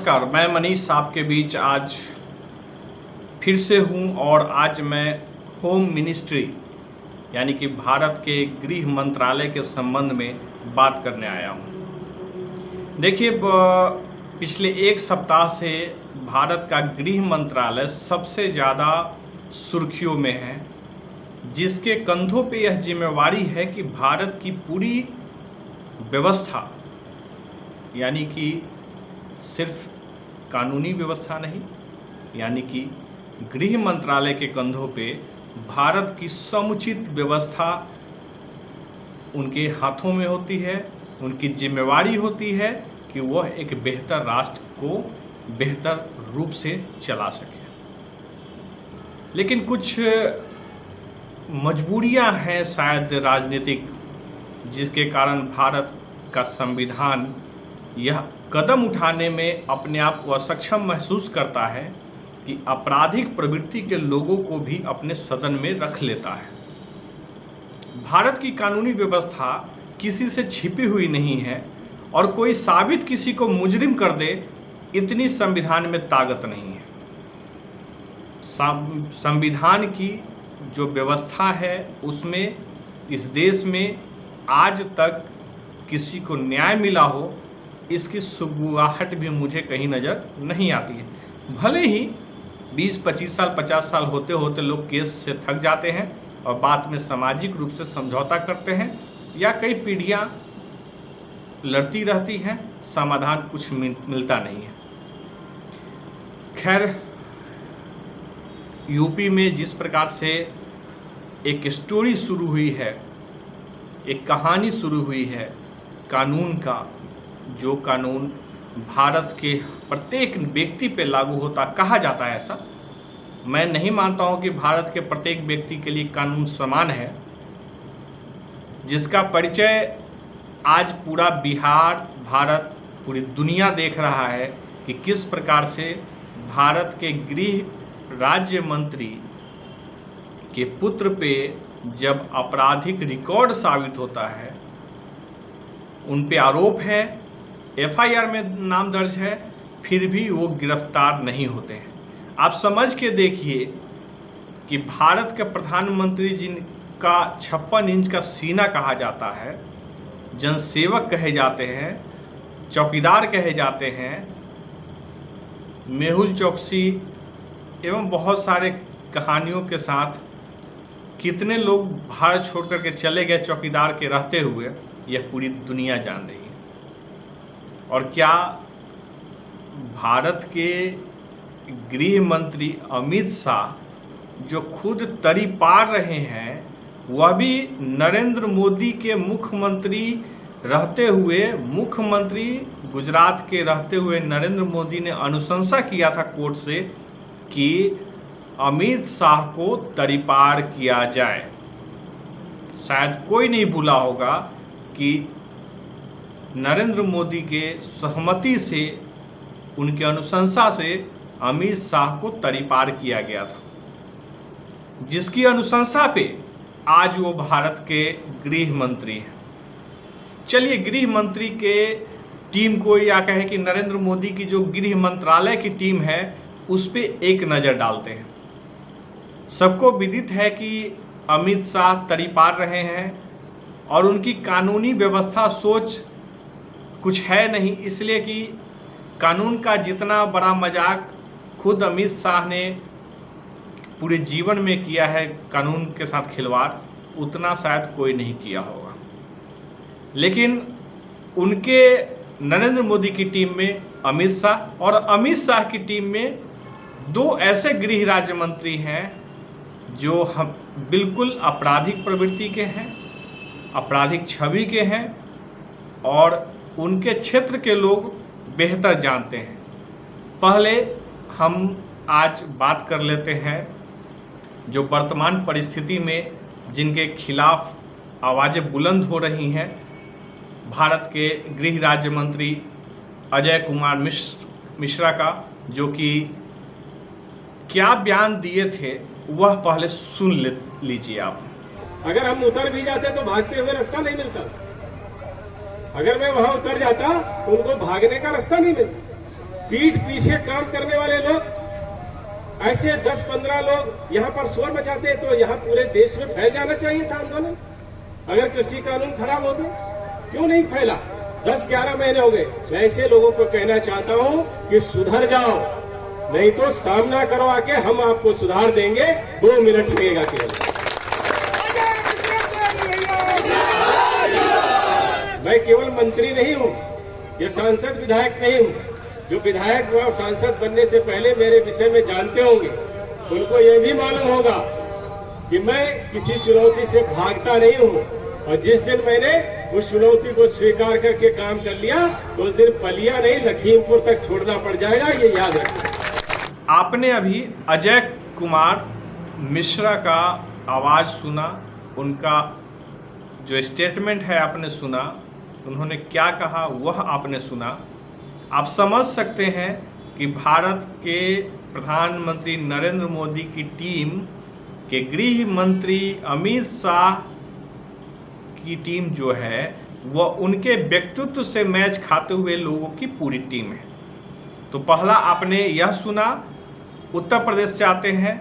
नमस्कार, मैं मनीष आपके बीच आज फिर से हूं और आज मैं होम मिनिस्ट्री यानी कि भारत के गृह मंत्रालय के संबंध में बात करने आया हूं। देखिए, पिछले एक सप्ताह से भारत का गृह मंत्रालय सबसे ज़्यादा सुर्खियों में है, जिसके कंधों पे यह जिम्मेवारी है कि भारत की पूरी व्यवस्था यानी कि सिर्फ कानूनी व्यवस्था नहीं, यानी कि गृह मंत्रालय के कंधों पे भारत की समुचित व्यवस्था उनके हाथों में होती है। उनकी जिम्मेवारी होती है कि वह एक बेहतर राष्ट्र को बेहतर रूप से चला सके। लेकिन कुछ मजबूरियां हैं शायद राजनीतिक, जिसके कारण भारत का संविधान यह कदम उठाने में अपने आप को असक्षम महसूस करता है कि आपराधिक प्रवृत्ति के लोगों को भी अपने सदन में रख लेता है। भारत की कानूनी व्यवस्था किसी से छिपी हुई नहीं है और कोई साबित किसी को मुजरिम कर दे, इतनी संविधान में ताकत नहीं है। संविधान की जो व्यवस्था है उसमें इस देश में आज तक किसी को न्याय मिला हो, इसकी सुगबुगाहट भी मुझे कहीं नज़र नहीं आती है। भले ही 20-25 साल 50 साल होते होते लोग केस से थक जाते हैं और बाद में सामाजिक रूप से समझौता करते हैं या कई पीढ़ियां लड़ती रहती हैं, समाधान कुछ मिलता नहीं है। खैर, यूपी में जिस प्रकार से एक स्टोरी शुरू हुई है, एक कहानी शुरू हुई है कानून का, जो कानून भारत के प्रत्येक व्यक्ति पे लागू होता, कहा जाता है ऐसा। मैं नहीं मानता हूं कि भारत के प्रत्येक व्यक्ति के लिए कानून समान है, जिसका परिचय आज पूरा बिहार, भारत, पूरी दुनिया देख रहा है कि किस प्रकार से भारत के गृह राज्य मंत्री के पुत्र पे जब आपराधिक रिकॉर्ड साबित होता है, उन पे आरोप है, एफआईआर में नाम दर्ज है, फिर भी वो गिरफ्तार नहीं होते हैं। आप समझ के देखिए कि भारत के प्रधानमंत्री जिनका 56 इंच का सीना कहा जाता है, जनसेवक कहे जाते हैं, चौकीदार कहे जाते हैं, मेहुल चौकसी एवं बहुत सारे कहानियों के साथ कितने लोग भारत छोड़ करके चले गए चौकीदार के रहते हुए, यह पूरी दुनिया जान रही है। और क्या भारत के गृह मंत्री अमित शाह जो खुद तरी पार रहे हैं, वह भी नरेंद्र मोदी के मुख्यमंत्री रहते हुए, मुख्यमंत्री गुजरात के रहते हुए नरेंद्र मोदी ने अनुशंसा किया था कोर्ट से कि अमित शाह को तरी पार किया जाए। शायद कोई नहीं भूला होगा कि नरेंद्र मोदी के सहमति से, उनके अनुशंसा से अमित शाह को तरी पार किया गया था, जिसकी अनुशंसा पे आज वो भारत के गृह मंत्री हैं। चलिए, गृह मंत्री के टीम को, या कहें कि नरेंद्र मोदी की जो गृह मंत्रालय की टीम है, उस पे एक नज़र डालते हैं। सबको विदित है कि अमित शाह तरी पार रहे हैं और उनकी कानूनी व्यवस्था सोच कुछ है नहीं, इसलिए कि कानून का जितना बड़ा मजाक खुद अमित शाह ने पूरे जीवन में किया है, कानून के साथ खिलवाड़, उतना शायद कोई नहीं किया होगा। लेकिन उनके नरेंद्र मोदी की टीम में अमित शाह, और अमित शाह की टीम में दो ऐसे गृह राज्य मंत्री हैं जो हम बिल्कुल आपराधिक प्रवृत्ति के हैं, आपराधिक छवि के हैं और उनके क्षेत्र के लोग बेहतर जानते हैं। पहले हम आज बात कर लेते हैं जो वर्तमान परिस्थिति में जिनके खिलाफ आवाज़ें बुलंद हो रही हैं, भारत के गृह राज्य मंत्री अजय कुमार मिश्रा का, जो कि क्या बयान दिए थे वह पहले सुन लीजिए आप। अगर हम उतर भी जाते तो भागते हुए रास्ता नहीं मिलता। अगर मैं वहां उतर जाता तो उनको भागने का रास्ता नहीं मिलता। पीठ पीछे काम करने वाले लोग, ऐसे 10-15 लोग यहाँ पर शोर मचाते हैं, तो यहाँ पूरे देश में फैल जाना चाहिए था आंदोलन। अगर कृषि कानून खराब होते क्यों नहीं फैला? 10-11 महीने हो गए। मैं ऐसे लोगों को कहना चाहता हूं कि सुधर जाओ, नहीं तो सामना करो आके, हम आपको सुधार देंगे। 2 मिनट लगेगा केवल। मैं केवल मंत्री नहीं हूं, ये सांसद विधायक नहीं हूं। जो विधायक व सांसद बनने से पहले मेरे विषय में जानते होंगे, उनको ये भी मालूम होगा कि मैं किसी चुनौती से भागता नहीं हूं। और जिस दिन मैंने उस चुनौती को स्वीकार करके काम कर लिया, तो उस दिन पलिया नहीं, लखीमपुर तक छोड़ना पड़ जाएगा, ये याद रखना। आपने अभी अजय कुमार मिश्रा का आवाज़ सुना, उनका जो स्टेटमेंट है आपने सुना, उन्होंने क्या कहा वह आपने सुना। आप समझ सकते हैं कि भारत के प्रधानमंत्री नरेंद्र मोदी की टीम के गृह मंत्री अमित शाह की टीम जो है वह उनके व्यक्तित्व से मैच खाते हुए लोगों की पूरी टीम है। तो पहला आपने यह सुना, उत्तर प्रदेश से आते हैं,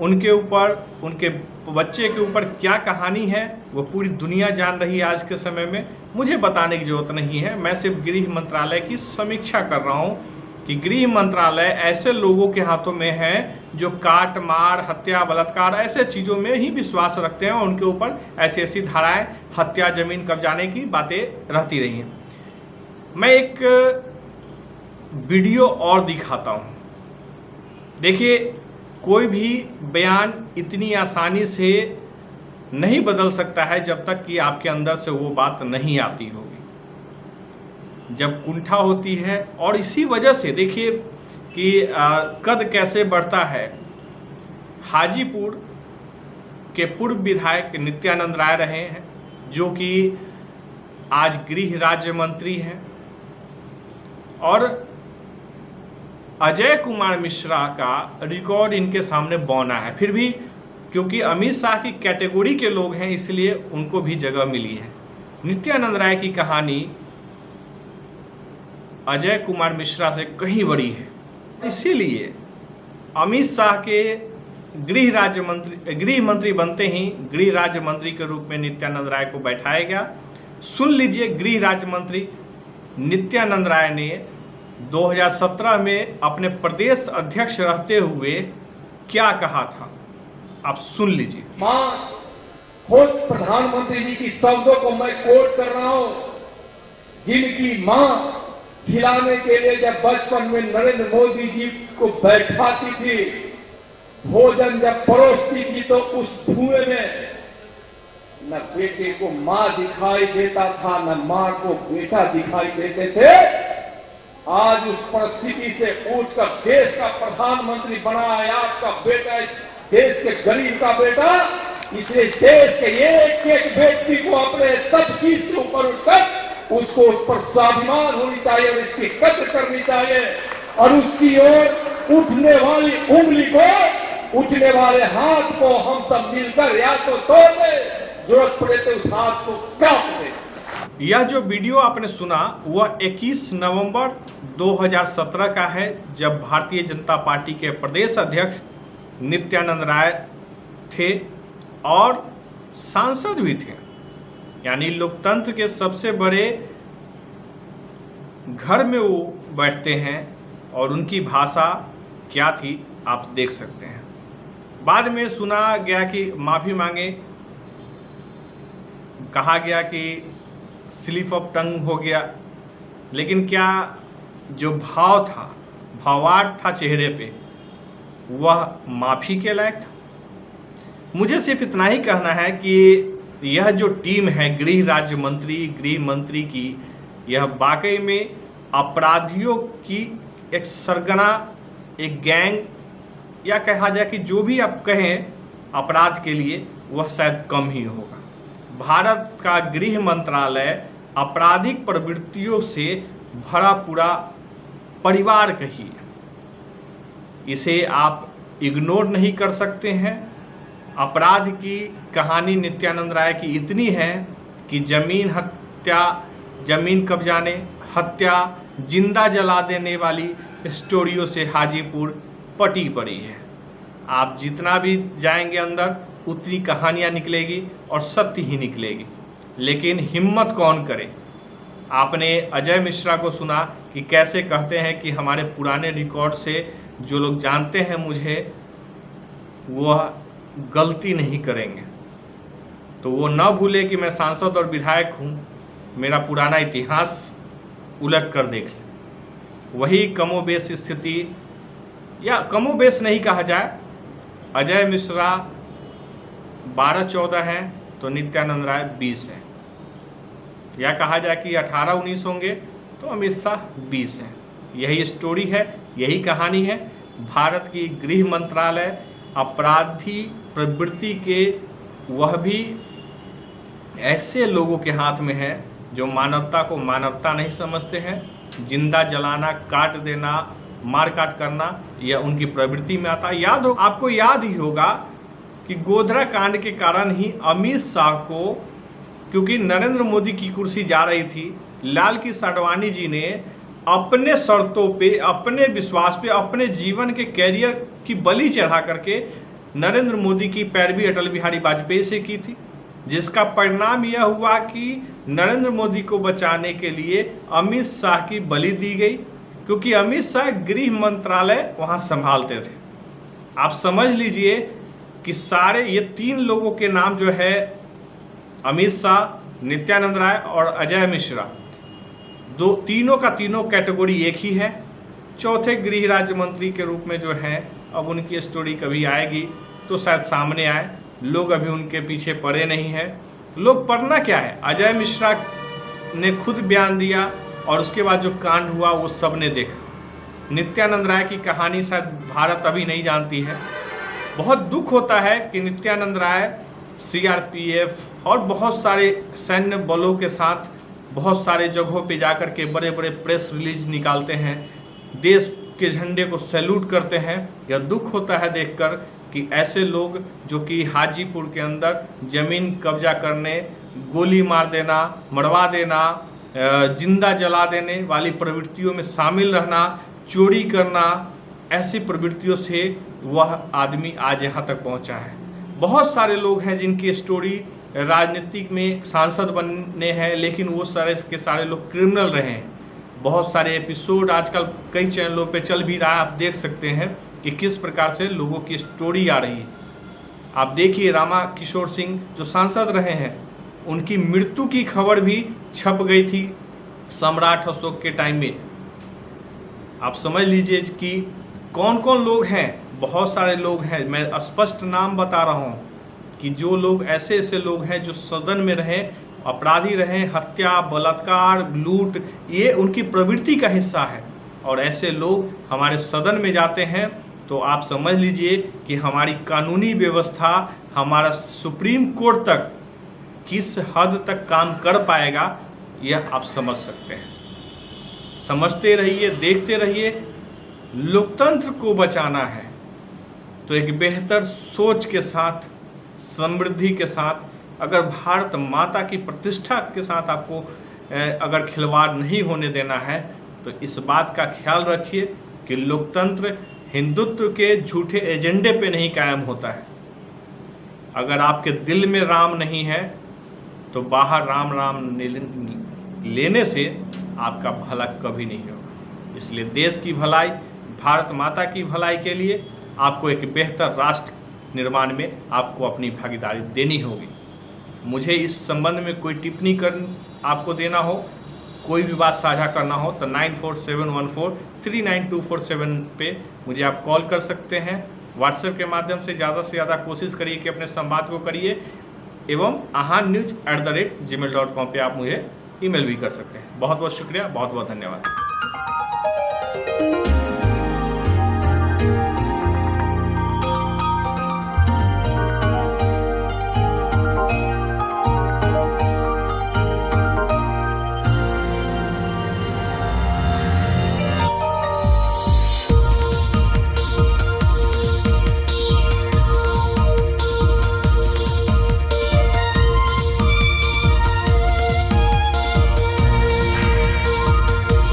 उनके ऊपर, उनके बच्चे के ऊपर क्या कहानी है वो पूरी दुनिया जान रही है आज के समय में। मुझे बताने की जरूरत नहीं है, मैं सिर्फ गृह मंत्रालय की समीक्षा कर रहा हूँ कि गृह मंत्रालय ऐसे लोगों के हाथों में है जो काट मार, हत्या, बलात्कार ऐसे चीज़ों में ही विश्वास रखते हैं और उनके ऊपर ऐसी ऐसी धाराएं, हत्या, जमीन कब्जाने की बातें रहती रही हैं। मैं एक वीडियो और दिखाता हूँ। देखिए, कोई भी बयान इतनी आसानी से नहीं बदल सकता है जब तक कि आपके अंदर से वो बात नहीं आती होगी, जब कुंठा होती है। और इसी वजह से देखिए कि कद कैसे बढ़ता है। हाजीपुर के पूर्व विधायक नित्यानंद राय रहे हैं, जो कि आज गृह राज्य मंत्री हैं, और अजय कुमार मिश्रा का रिकॉर्ड इनके सामने बौना है। फिर भी क्योंकि अमित शाह की कैटेगरी के लोग हैं, इसलिए उनको भी जगह मिली है। नित्यानंद राय की कहानी अजय कुमार मिश्रा से कहीं बड़ी है, इसीलिए अमित शाह के गृह मंत्री बनते ही गृह राज्य मंत्री के रूप में नित्यानंद राय को बैठाया गया। सुन लीजिए, गृह राज्य मंत्री नित्यानंद राय ने 2017 में अपने प्रदेश अध्यक्ष रहते हुए क्या कहा था, आप सुन लीजिए। मां, खुद प्रधानमंत्री जी की शब्दों को मैं कोट कर रहा हूं, जिनकी मां खिलाने के लिए जब बचपन में नरेंद्र मोदी जी को बैठाती थी, भोजन जब परोसती थी, तो उस धुएं में न बेटे को मां दिखाई देता था, न मां को बेटा दिखाई देते थे। आज उस परिस्थिति से उठकर देश का प्रधानमंत्री बना है आपका बेटा, इस देश के गरीब का बेटा। इसे देश के एक एक व्यक्ति को अपने सब चीज से ऊपर उठकर उसको उस पर स्वाभिमान होनी चाहिए और इसकी कद्र करनी चाहिए, और उसकी ओर उठने वाली उंगली को, उठने वाले हाथ को हम सब मिलकर या तो तोड़ दे, जरूरत पड़े तो उस हाथ को काट दे। यह जो वीडियो आपने सुना वह 21 नवंबर 2017 का है, जब भारतीय जनता पार्टी के प्रदेश अध्यक्ष नित्यानंद राय थे और सांसद भी थे। यानी लोकतंत्र के सबसे बड़े घर में वो बैठते हैं, और उनकी भाषा क्या थी आप देख सकते हैं। बाद में सुना गया कि माफ़ी मांगे, कहा गया कि स्लिप ऑफ टंग हो गया, लेकिन क्या जो भाव था, भावार्थ था चेहरे पे, वह माफ़ी के लायक था। मुझे सिर्फ इतना ही कहना है कि यह जो टीम है गृह राज्य मंत्री, गृह मंत्री की, यह वाकई में अपराधियों की एक सरगना, एक गैंग, या कहा जाए कि जो भी आप कहें अपराध के लिए, वह शायद कम ही होगा। भारत का गृह मंत्रालय आपराधिक प्रवृत्तियों से भरा पूरा परिवार कहिए, इसे आप इग्नोर नहीं कर सकते हैं। अपराध की कहानी नित्यानंद राय की इतनी है कि जमीन कब्जाने, हत्या, जिंदा जला देने वाली स्टोरियों से हाजीपुर पटी पड़ी है। आप जितना भी जाएंगे अंदर उतनी कहानियाँ निकलेगी और सत्य ही निकलेगी, लेकिन हिम्मत कौन करे। आपने अजय मिश्रा को सुना कि कैसे कहते हैं कि हमारे पुराने रिकॉर्ड से जो लोग जानते हैं मुझे, वह गलती नहीं करेंगे। तो वो न भूले कि मैं सांसद और विधायक हूँ, मेरा पुराना इतिहास उलट कर देख ले। वही कमोबेश स्थिति, या कमोबेश नहीं कहा जाए, अजय मिश्रा 12-14 हैं तो नित्यानंद राय 20 हैं, या कहा जाए कि 18-19 होंगे तो अमित शाह 20 हैं। यही स्टोरी है, यही कहानी है। भारत की गृह मंत्रालय अपराधी प्रवृत्ति के वह भी ऐसे लोगों के हाथ में है जो मानवता को मानवता नहीं समझते हैं। जिंदा जलाना, काट देना, मार काट करना, यह उनकी प्रवृत्ति में आता है। आपको याद ही होगा कि गोधरा कांड के कारण ही अमित शाह को, क्योंकि नरेंद्र मोदी की कुर्सी जा रही थी, लाल कृष्ण आडवाणी जी ने अपने शर्तों पे, अपने विश्वास पे, अपने जीवन के कैरियर की बलि चढ़ा करके नरेंद्र मोदी की पैरवी अटल बिहारी वाजपेयी से की थी, जिसका परिणाम यह हुआ कि नरेंद्र मोदी को बचाने के लिए अमित शाह की बलि दी गई, क्योंकि अमित शाह गृह मंत्रालय वहां संभालते थे। आप समझ लीजिए कि सारे ये 3 लोगों के नाम जो है, अमित शाह, नित्यानंद राय और अजय मिश्रा, तीनों का तीनों कैटेगरी एक ही है। चौथे गृह राज्य मंत्री के रूप में जो है, अब उनकी स्टोरी कभी आएगी तो शायद सामने आए। लोग अभी उनके पीछे पड़े नहीं हैं। लोग पढ़ना क्या है, अजय मिश्रा ने खुद बयान दिया और उसके बाद जो कांड हुआ वो सब ने देखा। नित्यानंद राय की कहानी शायद भारत अभी नहीं जानती है। बहुत दुख होता है कि नित्यानंद राय सीआरपीएफ और बहुत सारे सैन्य बलों के साथ बहुत सारे जगहों पे जाकर के बड़े बड़े प्रेस रिलीज निकालते हैं, देश के झंडे को सैल्यूट करते हैं। यह दुख होता है देखकर कि ऐसे लोग जो कि हाजीपुर के अंदर ज़मीन कब्जा करने, गोली मार देना, मरवा देना, जिंदा जला देने वाली प्रवृत्तियों में शामिल रहना, चोरी करना, ऐसी प्रवृत्तियों से वह आदमी आज यहाँ तक पहुँचा है। बहुत सारे लोग हैं जिनकी स्टोरी राजनीतिक में सांसद बनने हैं, लेकिन वो सारे के सारे लोग क्रिमिनल रहे हैं। बहुत सारे एपिसोड आजकल कई चैनलों पे चल भी रहा है, आप देख सकते हैं कि किस प्रकार से लोगों की स्टोरी आ रही है। आप देखिए, रामा किशोर सिंह जो सांसद रहे हैं, उनकी मृत्यु की खबर भी छप गई थी सम्राट अशोक के टाइम में। आप समझ लीजिए कि कौन कौन लोग हैं, बहुत सारे लोग हैं। मैं स्पष्ट नाम बता रहा हूँ कि जो लोग ऐसे लोग हैं जो सदन में रहे, अपराधी रहे, हत्या, बलात्कार, लूट, ये उनकी प्रवृत्ति का हिस्सा है। और ऐसे लोग हमारे सदन में जाते हैं तो आप समझ लीजिए कि हमारी कानूनी व्यवस्था, हमारा सुप्रीम कोर्ट तक किस हद तक काम कर पाएगा, यह आप समझ सकते हैं। समझते रहिए, देखते रहिए। लोकतंत्र को बचाना है तो एक बेहतर सोच के साथ, समृद्धि के साथ, अगर भारत माता की प्रतिष्ठा के साथ आपको अगर खिलवाड़ नहीं होने देना है तो इस बात का ख्याल रखिए कि लोकतंत्र हिंदुत्व के झूठे एजेंडे पे नहीं कायम होता है। अगर आपके दिल में राम नहीं है तो बाहर राम राम लेने से आपका भला कभी नहीं होगा। इसलिए देश की भलाई, भारत माता की भलाई के लिए आपको एक बेहतर राष्ट्र निर्माण में आपको अपनी भागीदारी देनी होगी। मुझे इस संबंध में कोई टिप्पणी आपको देना हो, कोई भी बात साझा करना हो तो 9471439247 पे मुझे आप कॉल कर सकते हैं। व्हाट्सएप के माध्यम से ज़्यादा कोशिश करिए कि अपने संवाद को करिए, एवं ahannews@gmail.com पे आप मुझे ईमेल भी कर सकते हैं। बहुत बहुत शुक्रिया, बहुत बहुत धन्यवाद।